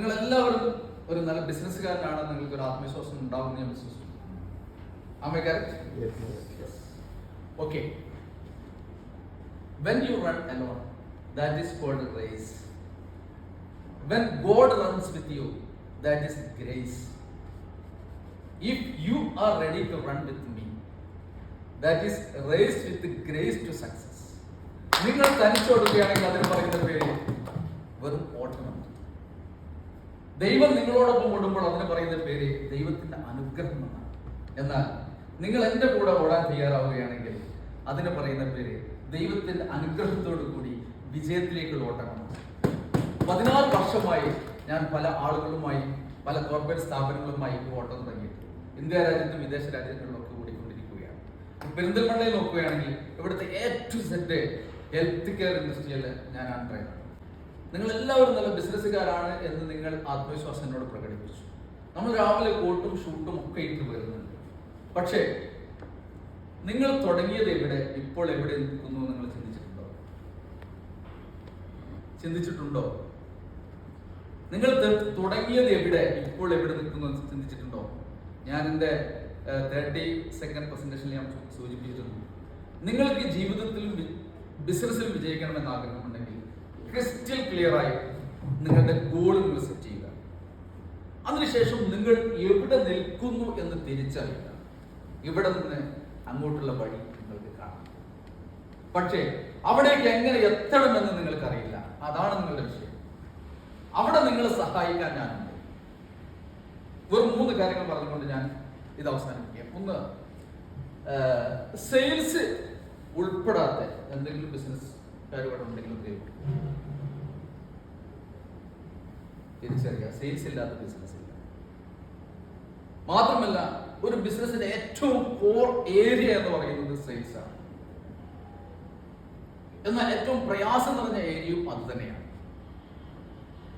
നിങ്ങൾ എല്ലാവരും ഒരു നല്ല ബിസിനസ്സുകാരനാണ്, നിങ്ങൾക്ക് ഒരു ആത്മവിശ്വാസം ഉണ്ടാവും ഞാൻ വിശ്വസിക്കുന്നു. Am I correct? Yes. Okay. When you run alone, that is called a race. When God runs with you, that is grace. If you are ready to run with me, that is race with grace to success. നിങ്ങൾ തനിച്ചോടുകയാണെങ്കിൽ അതിന് പറയുന്ന പേര് വെറും ഓട്ടമാണ്. ദൈവം നിങ്ങളോടൊപ്പം ഓടുമ്പോൾ അതിന് പറയുന്ന പേര് ദൈവത്തിന്റെ അനുഗ്രഹം എന്നാണ്. എന്നാൽ നിങ്ങൾ എൻ്റെ കൂടെ ഓടാൻ തയ്യാറാവുകയാണെങ്കിൽ അതിന് പറയുന്ന പേര് ദൈവത്തിന്റെ അനുഗ്രഹത്തോടു കൂടി വിജയത്തിലേക്കുള്ള ഓട്ടമാണ്. 16 വർഷമായി ഞാൻ പല ആളുകളുമായി, പല കോർപ്പറേറ്റ് സ്ഥാപനങ്ങളുമായി ഓട്ടം തുടങ്ങിയിട്ട് ഇന്ത്യ രാജ്യത്തും വിദേശ രാജ്യങ്ങളിലൊക്കെ ഓടിക്കൊണ്ടിരിക്കുകയാണ്. പെരിന്തൽമണ്ണയിൽ നോക്കുകയാണെങ്കിൽ ഇവിടുത്തെ A-to-Z ഹെൽത്ത് കെയർ ഇൻഡസ്ട്രിയിൽ ഞാനാണ് ട്രെയിനർ. നിങ്ങൾ എല്ലാവരും നല്ല ബിസിനസ്സുകാരാണ് എന്ന് നിങ്ങൾ ആത്മവിശ്വാസം എന്നോട് പ്രകടിപ്പിച്ചു. നമ്മൾ രാവിലെ കോട്ടും ഷൂട്ടും ഒക്കെ ഇട്ട് വരുന്നുണ്ട്. പക്ഷേ നിങ്ങൾ തുടങ്ങിയത് എവിടെ, ഇപ്പോൾ എവിടെ നിൽക്കുന്നു നിങ്ങൾ ചിന്തിച്ചിട്ടുണ്ടോ? നിങ്ങൾ തുടങ്ങിയത് എവിടെ, ഇപ്പോൾ എവിടെ നിൽക്കുന്നു ചിന്തിച്ചിട്ടുണ്ടോ? ഞാൻ എൻ്റെ 30 സെക്കൻഡ് പ്രസന്റേഷനിൽ ഞാൻ സൂചിപ്പിച്ചിരുന്നു, നിങ്ങൾക്ക് ജീവിതത്തിലും ബിസിനസ്സിലും വിജയിക്കണമെന്ന് ആഗ്രഹമുണ്ടെങ്കിൽ ക്രിസ്റ്റൽ ക്ലിയർ ആയി നിങ്ങളുടെ ഗോൾ നിങ്ങൾ സെറ്റ് ചെയ്യുക. അതിനുശേഷം നിങ്ങൾ എവിടെ നിൽക്കുന്നു എന്ന് തിരിച്ചറിയുക. ഇവിടെ നിന്ന് അങ്ങോട്ടുള്ള വഴി നിങ്ങൾക്ക് കാണാം. പക്ഷേ അവിടേക്ക് എങ്ങനെ എത്തണമെന്ന് നിങ്ങൾക്കറിയില്ല. അതാണ് നിങ്ങളുടെ വിഷയം. അവിടെ നിങ്ങളെ സഹായിക്കാൻ ഞാനുണ്ട്. വെറും 3 കാര്യങ്ങൾ പറഞ്ഞുകൊണ്ട് ഞാൻ ഇത് അവസാനിപ്പിക്കാം. ഒന്ന്, സെയിൽസ് ഉൾപ്പെടാത്ത എന്തെങ്കിലും ബിസിനസ് കാര്യമായിട്ട് ഉണ്ടെങ്കിലും തിരിച്ചറിയുക. സെയിൽസ് ഇല്ലാത്ത ബിസിനസ് ഇല്ല. മാത്രമല്ല, ഒരു ബിസിനസിന്റെ ഏറ്റവും കോർ ഏരിയ എന്ന് പറയുന്നത് സെയിൽസ് ആണ്. എന്നാൽ ഏറ്റവും പ്രയാസം നിറഞ്ഞ ഏരിയയും അത് തന്നെയാണ്.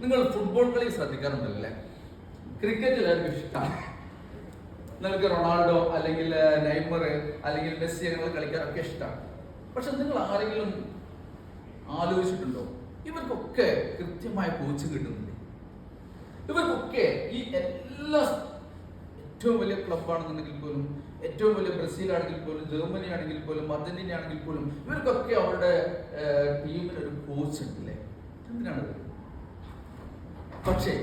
നിങ്ങൾ ഫുട്ബോൾ കളി ശ്രദ്ധിക്കാറുണ്ടല്ലേ? ക്രിക്കറ്റ് എല്ലാവർക്കും ഇഷ്ടമാണ്. നിങ്ങൾക്ക് റൊണാൾഡോ അല്ലെങ്കിൽ നെയ്മർ അല്ലെങ്കിൽ മെസ്സി അങ്ങനെ കളിക്കാനൊക്കെ ഇഷ്ടമാണ്. പക്ഷെ നിങ്ങൾ ആരെങ്കിലും ആലോചിച്ചിട്ടുണ്ടോ, ഇവർക്കൊക്കെ കൃത്യമായ കോച്ചിങ് കിട്ടുന്നില്ല. ഇവർക്കൊക്കെ ഈ എല്ലാ ഏറ്റവും വലിയ ക്ലബ്ബാണെന്നുണ്ടെങ്കിൽ പോലും, ഏറ്റവും വലിയ ബ്രസീൽ ആണെങ്കിൽ പോലും, ജർമ്മനി ആണെങ്കിൽ പോലും, അർജന്റീന ആണെങ്കിൽ പോലും, ഇവർക്കൊക്കെ അവരുടെ ടീമിന് ഒരു കോച്ച് ഉണ്ടല്ലേ? എന്തിനാണത്? പക്ഷേ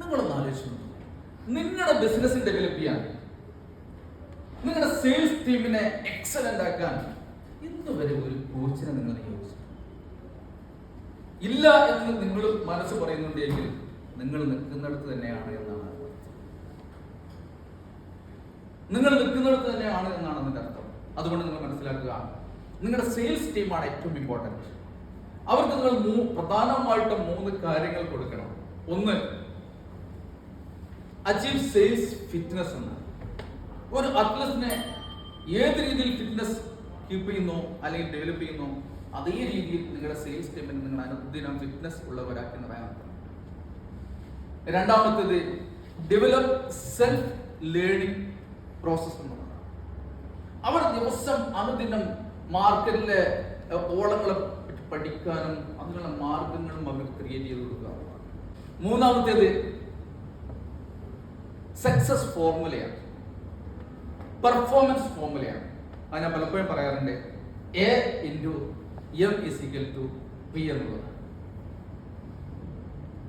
നിങ്ങളൊന്ന് ആലോചിച്ചു, നിങ്ങളുടെ ബിസിനസ് ഡെവലപ്പ് ചെയ്യാൻ, നിങ്ങളുടെ സെയിൽസ് ടീമിനെ എക്സലന്റ് ആക്കാൻ ഇന്ന് വരെ ഒരു കോച്ചിനെ നിങ്ങൾ നിയോഗിച്ചു ഇല്ല എന്ന് നിങ്ങൾ മനസ്സ് പറയുന്നുണ്ടെങ്കിൽ നിങ്ങൾ നിൽക്കുന്നിടത്ത് തന്നെയാണ് എന്നാണ്. നിങ്ങൾ നിൽക്കുന്നിടത്ത് തന്നെയാണ് എന്നാണ് അതിന്റെ അർത്ഥം. അതുകൊണ്ട് നിങ്ങൾ മനസ്സിലാക്കുക, നിങ്ങളുടെ സെയിൽസ് ടീമാണ് ഏറ്റവും ഇമ്പോർട്ടൻറ്റ്. അവർക്ക് നിങ്ങൾ പ്രധാനമായിട്ടും 3 കാര്യങ്ങൾ കൊടുക്കണം. ഒന്ന്, അച്ചീവ് സെയിൽസ് ഫിറ്റ്നസ് എന്നാണ്. ഒരു അത്ലറ്റിനെ ഏത് രീതിയിൽ ഫിറ്റ്നസ് കീപ്പ് ചെയ്യുന്നു അല്ലെങ്കിൽ ഡെവലപ്പ് ചെയ്യുന്നു, അതേ രീതിയിൽ നിങ്ങളുടെ സെയിൽസ് ടീമിന് നിങ്ങൾ അനുദിനം ഫിറ്റ്നസ് ഉള്ളവരാക്കി നിറയാൻ. രണ്ടാമത്തേത്, ഡെവലപ്പ് സെൽഫ് ലേണിംഗ് പ്രോസസ് എന്നുള്ളതാണ്. അവർ ദിവസം അനുദിനം മാർക്കറ്റിലെ ഓളങ്ങളെ പഠിക്കാനും അതിനുള്ള മാർഗങ്ങളും അവർ ക്രിയേറ്റ് ചെയ്ത് കൊടുക്കുക. മൂന്നാമത്തേത് സക്സസ് ഫോർമുലയാണ്, പെർഫോമൻസ് ഫോർമുലയാണ്. അത് ഞാൻ പലപ്പോഴും പറയാറുണ്ട്, A/M=P എന്നുള്ളത്.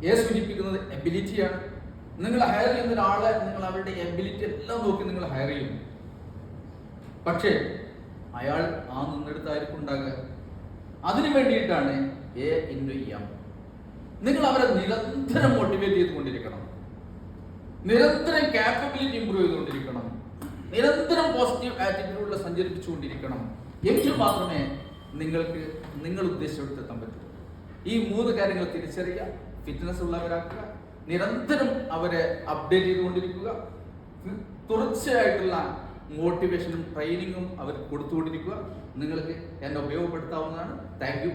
എ സൂചിപ്പിക്കുന്നത് എബിലിറ്റിയാണ്. നിങ്ങൾ ഹയർ ചെയ്യുന്ന ഒരാളെ നിങ്ങൾ അവരുടെ എബിലിറ്റി എല്ലാം നോക്കി നിങ്ങൾ ഹയർ ചെയ്യും. പക്ഷേ അയാൾ ആ നിന്നെടുത്തായിരിക്കും ഉണ്ടാകുക. അതിനു വേണ്ടിയിട്ടാണ് A/M. നിങ്ങൾ അവരെ നിരന്തരം മോട്ടിവേറ്റ് ചെയ്തുകൊണ്ടിരിക്കണം, നിരന്തരം കാപ്പബിലിറ്റി ഇംപ്രൂവ് ചെയ്തുകൊണ്ടിരിക്കണം, നിരന്തരം പോസിറ്റീവ് ആറ്റിറ്റ്യൂഡിൽ സഞ്ചരിപ്പിച്ചുകൊണ്ടിരിക്കണം. എങ്കിൽ മാത്രമേ നിങ്ങൾക്ക് നിങ്ങൾ ഉദ്ദേശിച്ചെടുത്തെത്താൻ പറ്റൂ. ഈ 3 കാര്യങ്ങൾ തിരിച്ചറിയുക, ഫിറ്റ്നസ് ഉള്ളവരാക്കുക, നിരന്തരം അവരെ അപ്ഡേറ്റ് ചെയ്തുകൊണ്ടിരിക്കുക, തുടർച്ചയായിട്ടുള്ള മോട്ടിവേഷനും ട്രെയിനിങ്ങും അവർ കൊടുത്തുകൊണ്ടിരിക്കുക. നിങ്ങൾക്ക് എന്നെ ഉപയോഗപ്പെടുത്താവുന്നതാണ്. Thank you.